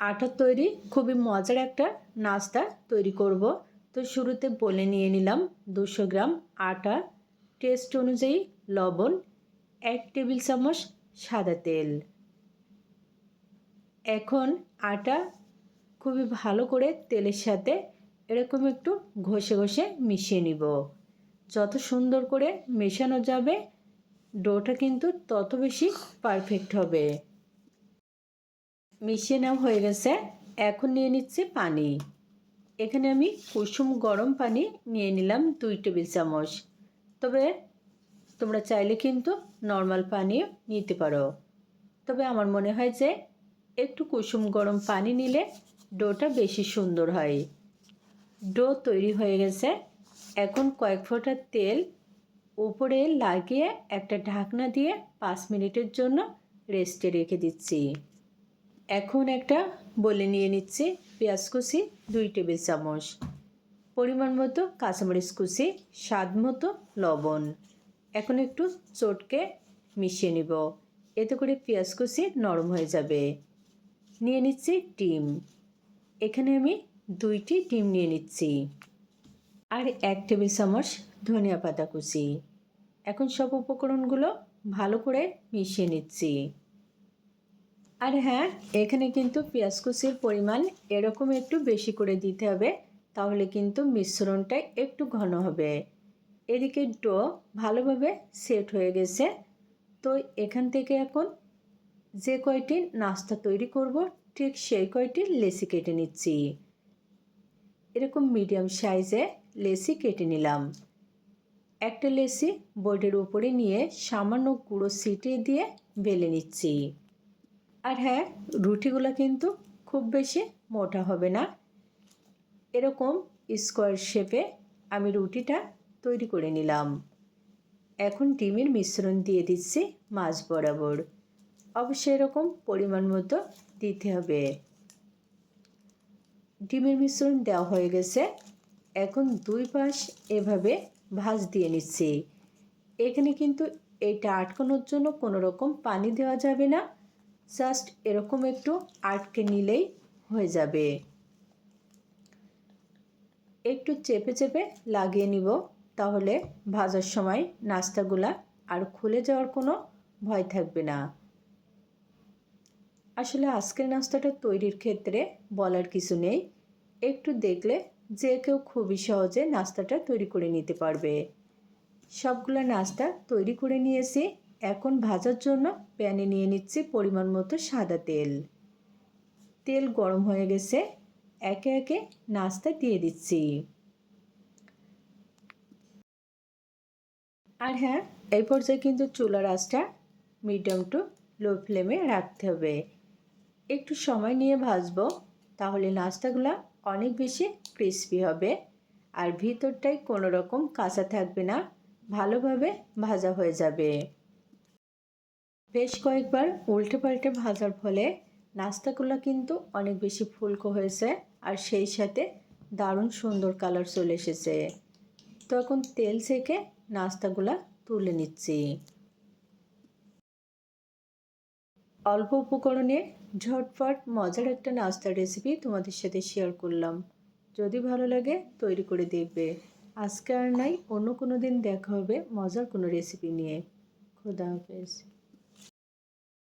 আটা তৈরি খুবই মজার একটা নাস্তা তৈরি করব। তো শুরুতে বলে নিয়ে নিলাম 200 গ্রাম আটা, টেস্ট অনুযায়ী লবণ, 1 টেবিল চামচ সাদা তেল। এখন আটা খুবই ভালো করে তেলের সাথে এরকম একটু ঘষে ঘষে মিশিয়ে নিব। যত সুন্দর করে মেশানো যাবে ডোটা কিন্তু তত বেশি পারফেক্ট হবে। মিশিয়ে নেওয়া হয়ে গেছে। এখন নিয়ে নিচ্ছি পানি। এখানে আমি কুসুম গরম পানি নিয়ে নিলাম 2 টেবিল চামচ। তবে তোমরা চাইলে কিন্তু নর্মাল পানিও নিতে পারো। তবে আমার মনে হয় যে একটু কুসুম গরম পানি নিলে ডোটা বেশি সুন্দর হয়। ডো তৈরি হয়ে গেছে। এখন কয়েক ফোঁটা তেল উপরে লাগিয়ে একটা ঢাকনা দিয়ে 5 মিনিটের জন্য রেস্টে রেখে দিচ্ছি। এখন একটা বলে নিয়ে নিচ্ছি পেঁয়াজ কুচি 2 টেবিল চামচ, পরিমাণ মতো কাঁচামরিচ কুচি, স্বাদ মতো লবণ। এখন একটু চটকে মিশিয়ে নিব, এতে করে পেঁয়াজ কুচি নরম হয়ে যাবে। নিয়ে নিচ্ছি ডিম। এখানে আমি 2টি ডিম নিয়ে নিচ্ছি আর 1 টেবিল চামচ ধনিয়া পাতা কুচি। এখন সব উপকরণগুলো ভালো করে মিশিয়ে নিচ্ছি। আর হ্যাঁ, এখানে কিন্তু পেঁয়াজ কুচির পরিমাণ এরকম একটু বেশি করে দিতে হবে, তাহলে কিন্তু মিশ্রণটা একটু ঘন হবে। এদিকে ডো ভালোভাবে সেট হয়ে গেছে। তো এখান থেকে এখন যে কয়টি নাস্তা তৈরি করব ঠিক সেই কয়টি লেচি কেটে নিচ্ছি। এরকম মিডিয়াম সাইজে লেচি কেটে নিলাম। একটা লেচি বোর্ডের উপরে নিয়ে সামান্য গুঁড়ো ছিটিয়ে দিয়ে বেলে নিচ্ছি। আর হ্যাঁ, রুটিগুলো কিন্তু খুব বেশি মোটা হবে না। এরকম স্কোয়ার শেপে আমি রুটিটা তৈরি করে নিলাম। এখন ডিমের মিশ্রণ দিয়ে দিচ্ছি মাঝ বরাবর। অবশ্যই এরকম পরিমাণ মতো দিতে হবে। ডিমের মিশ্রণ দেওয়া হয়ে গেছে। এখন 2 পাশ এভাবে ভাঁজ দিয়ে নিচ্ছি। এখানে কিন্তু এইটা আটকানোর জন্য কোনো রকম পানি দেওয়া যাবে না, জাস্ট এরকম একটু আটকে নিলেই হয়ে যাবে। একটু চেপে চেপে লাগিয়ে নিব, তাহলে ভাজার সময় নাস্তাগুলা আর খুলে যাওয়ার কোনো ভয় থাকবে না। আসলে আজকের নাস্তাটা তৈরির ক্ষেত্রে বলার কিছু নেই, একটু দেখলে যে কেউ খুবই সহজে নাস্তাটা তৈরি করে নিতে পারবে। সবগুলো নাস্তা তৈরি করে নিয়েছি। এখন ভাজার জন্য প্যানে নিয়ে নিচ্ছি পরিমাণ মতো সাদা তেল। তেল গরম হয়ে গেছে, একে একে নাস্তা দিয়ে দিচ্ছি। আর হ্যাঁ, এই পর্যায়ে কিন্তু চুলার আঁচটা মিডিয়াম টু লো ফ্লেমে রাখতে হবে। একটু সময় নিয়ে ভাজবো, তাহলে নাস্তাগুলো অনেক বেশি ক্রিস্পি হবে আর ভিতরটায় কোনো রকম কাঁচা থাকবে না, ভালোভাবে ভাজা হয়ে যাবে। বেশ কয়েকবার উল্টে পাল্টে ভাজার ফলে নাস্তাগুলো কিন্তু অনেক বেশি ফুলকো হয়েছে আর সেই সাথে দারুণ সুন্দর কালার চলে এসেছে। তো এখন তেল থেকে নাস্তাগুলা তুলে নিচ্ছি। অল্প উপকরণে ঝটপট মজার একটা নাস্তার রেসিপি তোমাদের সাথে শেয়ার করলাম। যদি ভালো লাগে তৈরি করে দেখবে। আজকে আর নাই, অন্য কোনো দিন দেখা হবে মজার কোনো রেসিপি নিয়ে। খোদা হাফেজ।